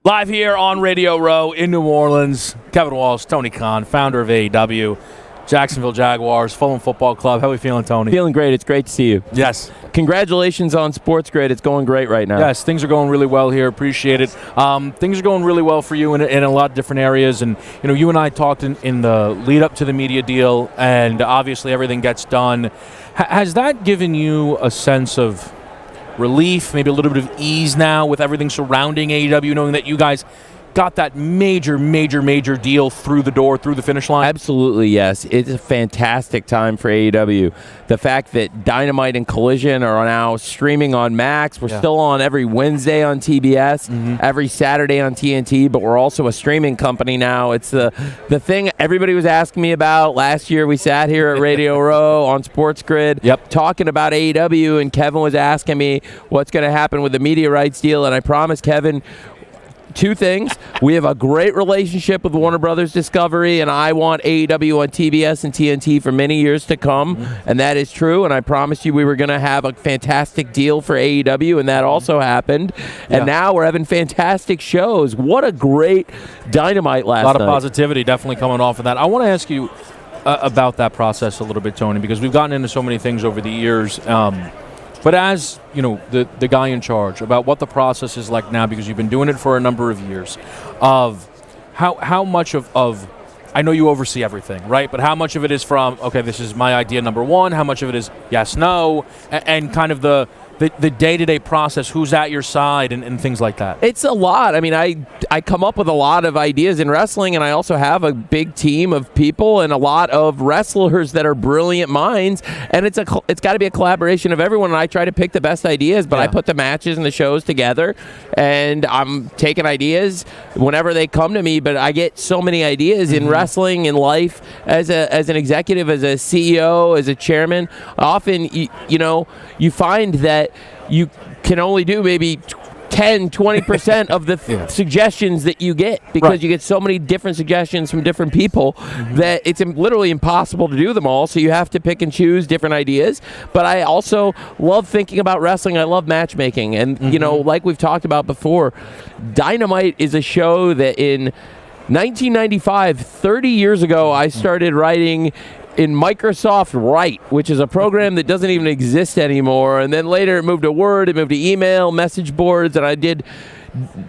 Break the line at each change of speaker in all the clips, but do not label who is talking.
Live here on Radio Row in New Orleans, Kevin Walsh, Tony Khan, founder of AEW, Jacksonville Jaguars, Fulham Football Club. How are we feeling, Tony?
Feeling great. It's great to see you.
Yes.
Congratulations on SportsGrid. It's going great right now.
Yes, things are going really well here. Appreciate it. Things are going really well for you in a lot of different areas. And, you and I talked in the lead up to the media deal, and obviously everything gets done. Has that given you a sense of relief, maybe a little bit of ease now with everything surrounding AEW, knowing that you guys got that major deal through the door, through the finish line?
Absolutely, yes. It's a fantastic time for AEW. The fact that Dynamite and Collision are now streaming on Max. We're still on every Wednesday on TBS, every Saturday on TNT, but we're also a streaming company now. It's the thing everybody was asking me about. Last year we sat here at Radio Row on SportsGrid talking about AEW, and Kevin was asking me what's going to happen with the media rights deal, and I promised Kevin two things. We have a great relationship with Warner Brothers Discovery, and I want AEW on TBS and TNT for many years to come, and that is true, and I promised you we were going to have a fantastic deal for AEW, and that also happened, and now we're having fantastic shows. What a great Dynamite last night.
A lot of positivity definitely coming off of that. I want to ask you about that process a little bit, Tony, because we've gotten into so many things over the years. But as, the guy in charge, about what the process is like now, because you've been doing it for a number of years, of how much of I know you oversee everything, right? But how much of it is from, okay, this is my idea number one, how much of it is yes, no, and kind of the day-to-day process, who's at your side and things like that?
It's a lot. I mean, I come up with a lot of ideas in wrestling, and I also have a big team of people and a lot of wrestlers that are brilliant minds, and it's got to be a collaboration of everyone, and I try to pick the best ideas, but I put the matches and the shows together, and I'm taking ideas whenever they come to me, but I get so many ideas in wrestling, in life, as an executive, as a CEO, as a chairman. Often, you find that you can only do maybe 10-20% of the suggestions that you get, because you get so many different suggestions from different people that it's literally impossible to do them all, so you have to pick and choose different ideas. But I also love thinking about wrestling. I love matchmaking, and like we've talked about before, Dynamite is a show that in 1995, 30 years ago, I started writing in Microsoft Write, which is a program that doesn't even exist anymore. And then later it moved to Word, it moved to email, message boards, and I did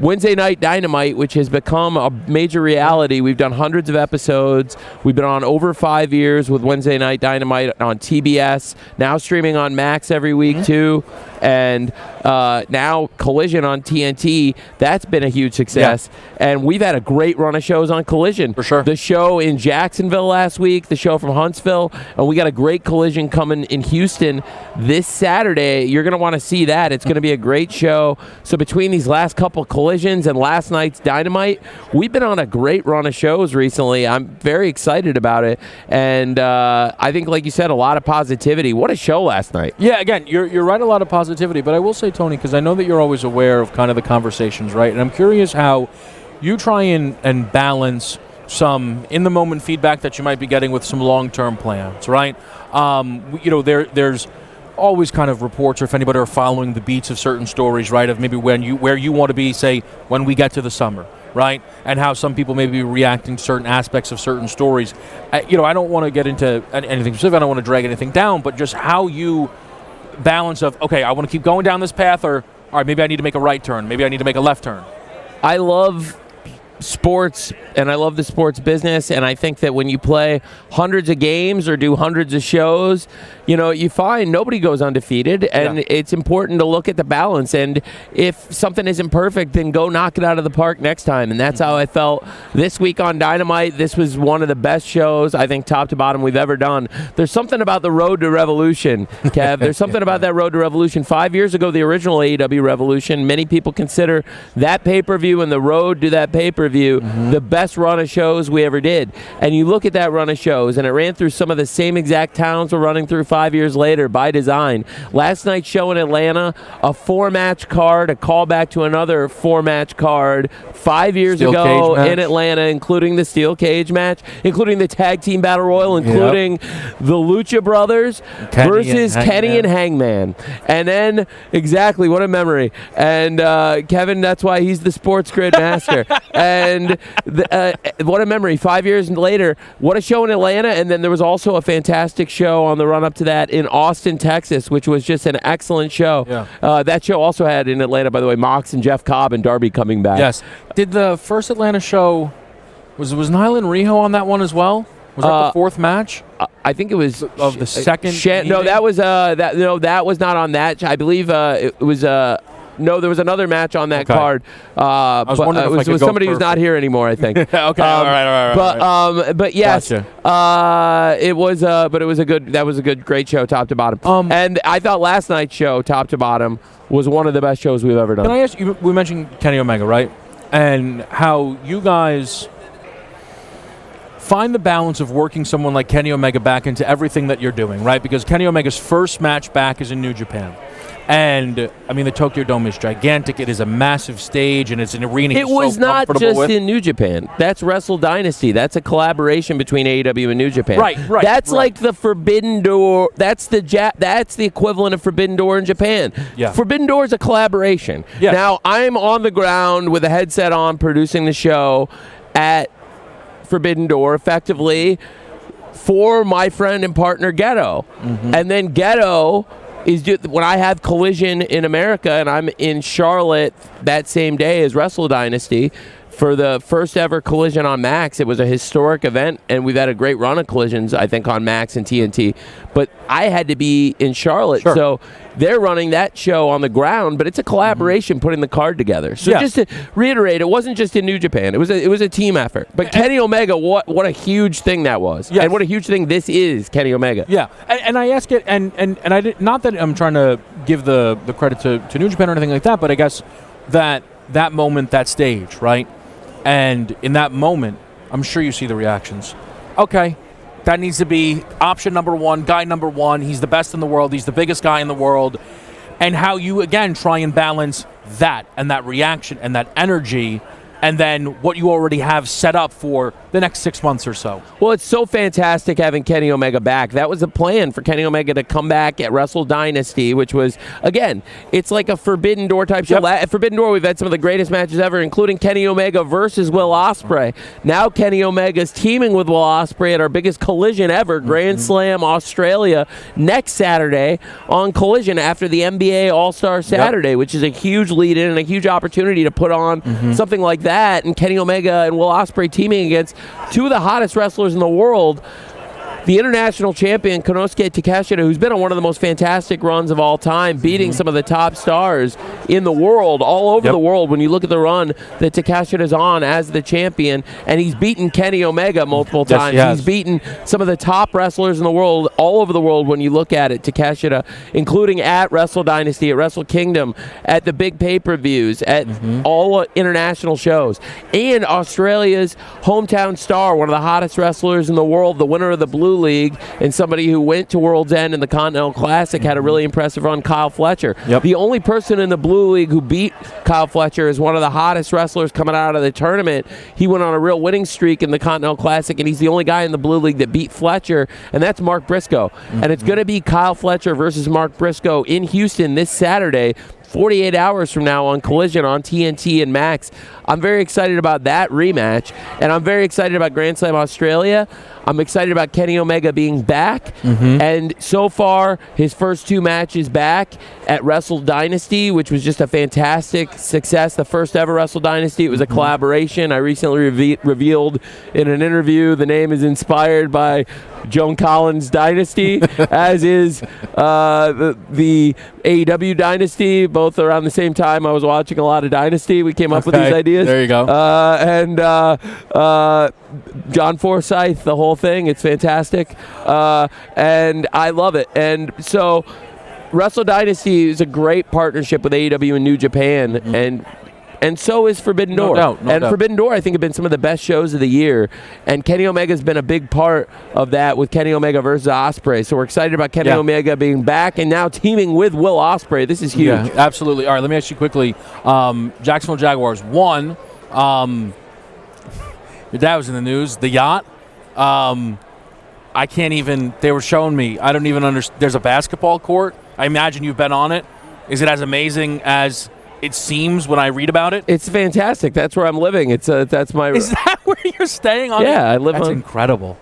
Wednesday Night Dynamite, which has become a major reality. We've done hundreds of episodes. We've been on over 5 years with Wednesday Night Dynamite on TBS, now streaming on Max every week too, and now Collision on TNT. That's been a huge success, and we've had a great run of shows on Collision.
For sure.
The show in Jacksonville last week, the show from Huntsville, and we got a great Collision coming in Houston this Saturday. You're going to want to see that. It's going to be a great show. So between these last couple Collisions and last night's Dynamite, we've been on a great run of shows recently. I'm very excited about it, and I think, like you said, a lot of positivity. What a show last night.
Yeah, again, you're right, a lot of positivity, but I will say, Tony, because I know that you're always aware of kind of the conversations, right? And I'm curious how you try and balance some in-the-moment feedback that you might be getting with some long-term plans, right? There's always kind of reports, or if anybody are following the beats of certain stories, right, of maybe where you want to be, say, when we get to the summer, right, and how some people may be reacting to certain aspects of certain stories. I don't want to get into anything specific. I don't want to drag anything down, but just how you balance of, okay, I want to keep going down this path, or, all right, maybe I need to make a right turn. Maybe I need to make a left turn.
I love sports, and I love the sports business, and I think that when you play hundreds of games or do hundreds of shows, you find nobody goes undefeated, and it's important to look at the balance, and if something isn't perfect, then go knock it out of the park next time, and that's how I felt this week on Dynamite. This was one of the best shows, I think, top to bottom we've ever done. There's something about the Road to Revolution, Kev. There's something about that Road to Revolution. 5 years ago, the original AEW Revolution, many people consider that pay-per-view and the road to that pay-per-view pay-per-view, the best run of shows we ever did. And you look at that run of shows, and it ran through some of the same exact towns we're running through 5 years later by design. Last night's show in Atlanta, a 4-match card, a callback to another 4-match card 5 years ago in Atlanta, including the steel cage match, including the tag team battle royal, including the Lucha Brothers versus Kenny and Hangman. And then, exactly, what a memory. And Kevin, that's why he's the SportsGrid master. And what a memory. 5 years later, what a show in Atlanta. And then there was also a fantastic show on the run-up to that in Austin, Texas, which was just an excellent show. Yeah. That show also had in Atlanta, by the way, Mox and Jeff Cobb and Darby coming back.
Yes. Did the first Atlanta show, was Nyland Riho on that one as well? Was that the fourth match?
I think it was
of the second.
No, that was that was not on that. I believe it was. No, there was another match on that card.
I was wondering if
it was somebody who's not here anymore, I think.
Okay, all right.
But yes,
gotcha.
it was. But it was a good. That was a good, great show, top to bottom. And I thought last night's show, top to bottom, was one of the best shows we've ever done.
Can I ask you? We mentioned Kenny Omega, right? And how you guys find the balance of working someone like Kenny Omega back into everything that you're doing, right? Because Kenny Omega's first match back is in New Japan. And, I mean, the Tokyo Dome is gigantic. It is a massive stage, and it's an arena
It was not just in New Japan. That's Wrestle Dynasty. That's a collaboration between AEW and New Japan.
Right.
That's like the Forbidden Door. That's the equivalent of Forbidden Door in Japan.
Yeah.
Forbidden Door is a collaboration. Yes. Now, I'm on the ground with a headset on producing the show at Forbidden Door, effectively, for my friend and partner Ghetto. And then Ghetto is when I have Collision in America and I'm in Charlotte that same day as Wrestle Dynasty for the first ever Collision on Max. It was a historic event, and we've had a great run of collisions, I think, on Max and TNT. But I had to be in Charlotte, so they're running that show on the ground. But it's a collaboration, putting the card together. So just to reiterate, it wasn't just in New Japan; it was a team effort. But Kenny Omega, what a huge thing that was, and what a huge thing this is, Kenny Omega.
Yeah, and I ask it, and I did, not that I'm trying to give the credit to New Japan or anything like that, but I guess that moment, that stage, right? And in that moment, I'm sure you see the reactions. Okay, that needs to be option number one, guy number one. He's the best in the world. He's the biggest guy in the world. And how you, again, try and balance that and that reaction and that energy and then what you already have set up for the next 6 months or so.
Well, it's so fantastic having Kenny Omega back. That was the plan for Kenny Omega to come back at Wrestle Dynasty, which was, again, it's like a Forbidden Door type show. At Forbidden Door, we've had some of the greatest matches ever, including Kenny Omega versus Will Ospreay. Now Kenny Omega's teaming with Will Ospreay at our biggest Collision ever, Grand Slam Australia, next Saturday on Collision after the NBA All-Star Saturday, which is a huge lead-in and a huge opportunity to put on something like that. And Kenny Omega and Will Ospreay teaming against two of the hottest wrestlers in the world. The international champion, Konosuke Takeshita, who's been on one of the most fantastic runs of all time, beating some of the top stars in the world, all over the world, when you look at the run that Takeshita's on as the champion. And he's beaten Kenny Omega multiple times. He's beaten some of the top wrestlers in the world, all over the world, when you look at it, Takeshita, including at Wrestle Dynasty, at Wrestle Kingdom, at the big pay-per-views, at all international shows. And Australia's hometown star, one of the hottest wrestlers in the world, the winner of the Blue League, and somebody who went to World's End and the Continental Classic, had a really impressive run, Kyle Fletcher. The only person in the Blue League who beat Kyle Fletcher is one of the hottest wrestlers coming out of the tournament. He went on a real winning streak in the Continental Classic, and he's the only guy in the Blue League that beat Fletcher, and that's Mark Briscoe. And it's going to be Kyle Fletcher versus Mark Briscoe in Houston this Saturday, 48 hours from now on Collision on TNT and Max. I'm very excited about that rematch, and I'm very excited about Grand Slam Australia. I'm excited about Kenny Omega being back, and so far, his first two matches back at Wrestle Dynasty, which was just a fantastic success, the first ever Wrestle Dynasty. It was a collaboration. I recently revealed in an interview the name is inspired by Joan Collins' Dynasty, as is the AEW Dynasty, both around the same time. I was watching a lot of Dynasty. We came up with these ideas.
There you go.
And John Forsythe, the whole thing. It's fantastic. And I love it. And so Wrestle Dynasty is a great partnership with AEW and New Japan. And and so is Forbidden Door.
No doubt.
Forbidden Door, I think, have been some of the best shows of the year, and Kenny Omega's been a big part of that with Kenny Omega versus Ospreay. So we're excited about Kenny Omega being back and now teaming with Will Ospreay. This is huge.
Yeah, absolutely. All right, let me ask you quickly. Jacksonville Jaguars won. Your dad was in the news. The yacht. I can't even. They were showing me. I don't even understand. There's a basketball court. I imagine you've been on it. Is it as amazing as it seems when I read about it?
It's fantastic. That's where I'm living. That's my.
Is that where you're staying on?
Yeah, I live on.
That's incredible.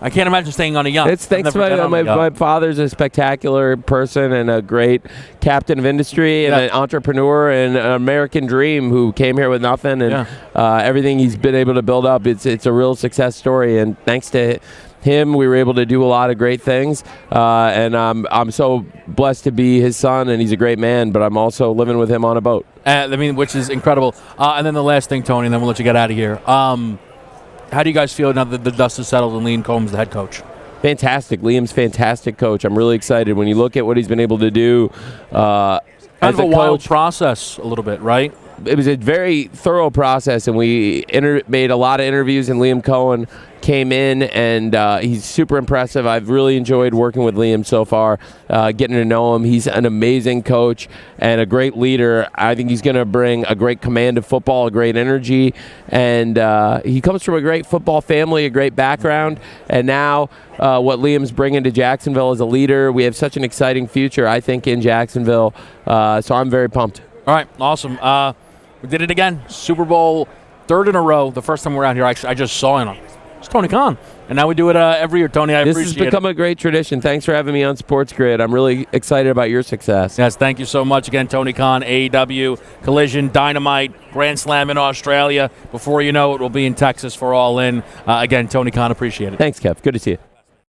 I can't imagine staying on a yacht.
It's thanks to my father's a spectacular person and a great captain of industry and an entrepreneur and an American dream who came here with nothing and everything he's been able to build up. It's a real success story, and thanks to him, we were able to do a lot of great things, and I'm so blessed to be his son, and he's a great man, but I'm also living with him on a boat.
Which is incredible. And then the last thing, Tony, and then we'll let you get out of here. How do you guys feel now that the dust is settled and Liam Combs the head coach?
Fantastic. Liam's fantastic coach. I'm really excited when you look at what he's been able to do
kind of a wild process a little bit, right?
It was a very thorough process, and we made a lot of interviews, and Liam Cohen came in, and he's super impressive. I've really enjoyed working with Liam so far, getting to know him. He's an amazing coach and a great leader. I think he's going to bring a great command of football, a great energy, and he comes from a great football family, a great background, and now what Liam's bringing to Jacksonville as a leader. We have such an exciting future, I think, in Jacksonville, so I'm very pumped.
All right, awesome. We did it again. Super Bowl, third in a row. The first time we're out here, I just saw him. It's Tony Khan. And now we do it every year, Tony. I appreciate it.
This has become a great tradition. Thanks for having me on SportsGrid. I'm really excited about your success.
Yes, thank you so much. Again, Tony Khan, AEW, Collision, Dynamite, Grand Slam in Australia. Before you know it, we'll be in Texas for All In. Again, Tony Khan, appreciate it.
Thanks, Kev. Good to see you.